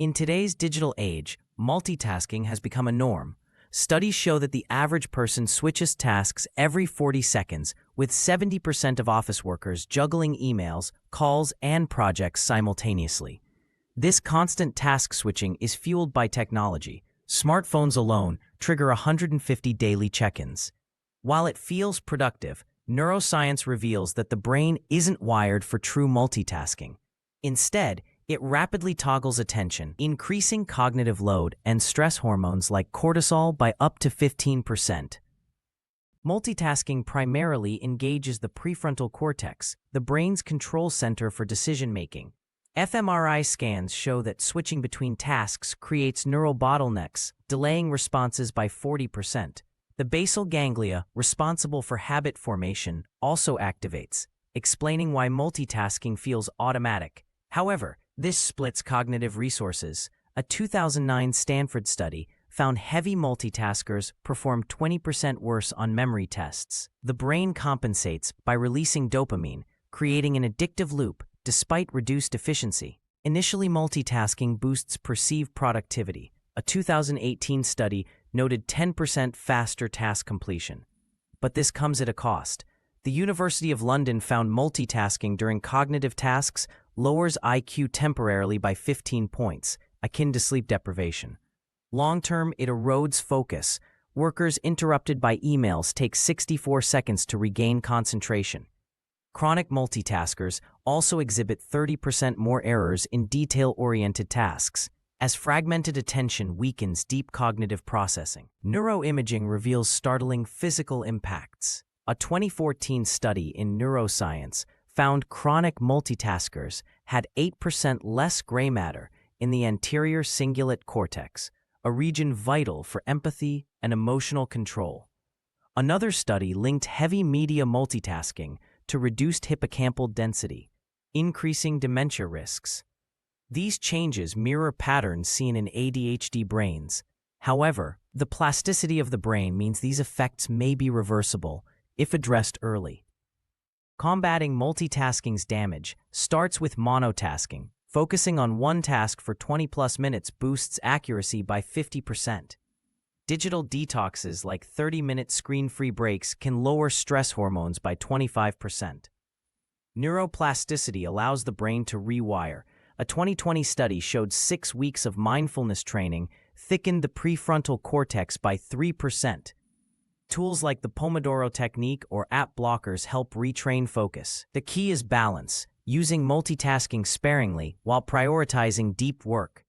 In today's digital age, multitasking has become a norm. Studies show that the average person switches tasks every 40 seconds, with 70% of office workers juggling emails, calls, and projects simultaneously. This constant task switching is fueled by technology. Smartphones alone trigger 150 daily check-ins. While it feels productive, neuroscience reveals that the brain isn't wired for true multitasking. Instead, it rapidly toggles attention, increasing cognitive load and stress hormones like cortisol by up to 15%. Multitasking primarily engages the prefrontal cortex, the brain's control center for decision-making. fMRI scans show that switching between tasks creates neural bottlenecks, delaying responses by 40%. The basal ganglia, responsible for habit formation, also activates, explaining why multitasking feels automatic. However, this splits cognitive resources. A 2009 Stanford study found heavy multitaskers perform 20% worse on memory tests. The brain compensates by releasing dopamine, creating an addictive loop despite reduced efficiency. Initially, multitasking boosts perceived productivity. A 2018 study noted 10% faster task completion. But this comes at a cost. The University of London found multitasking during cognitive tasks lowers IQ temporarily by 15 points, akin to sleep deprivation. Long-term, it erodes focus. Workers interrupted by emails take 64 seconds to regain concentration. Chronic multitaskers also exhibit 30% more errors in detail-oriented tasks, as fragmented attention weakens deep cognitive processing. Neuroimaging reveals startling physical impacts. A 2014 study in neuroscience found chronic multitaskers had 8% less gray matter in the anterior cingulate cortex, a region vital for empathy and emotional control. Another study linked heavy media multitasking to reduced hippocampal density, increasing dementia risks. These changes mirror patterns seen in ADHD brains. However, the plasticity of the brain means these effects may be reversible if addressed early. Combating multitasking's damage starts with monotasking. Focusing on one task for 20+ minutes boosts accuracy by 50%. Digital detoxes like 30-minute screen-free breaks can lower stress hormones by 25%. Neuroplasticity allows the brain to rewire. A 2020 study showed 6 weeks of mindfulness training thickened the prefrontal cortex by 3%. Tools like the Pomodoro technique or app blockers help retrain focus. The key is balance, using multitasking sparingly while prioritizing deep work.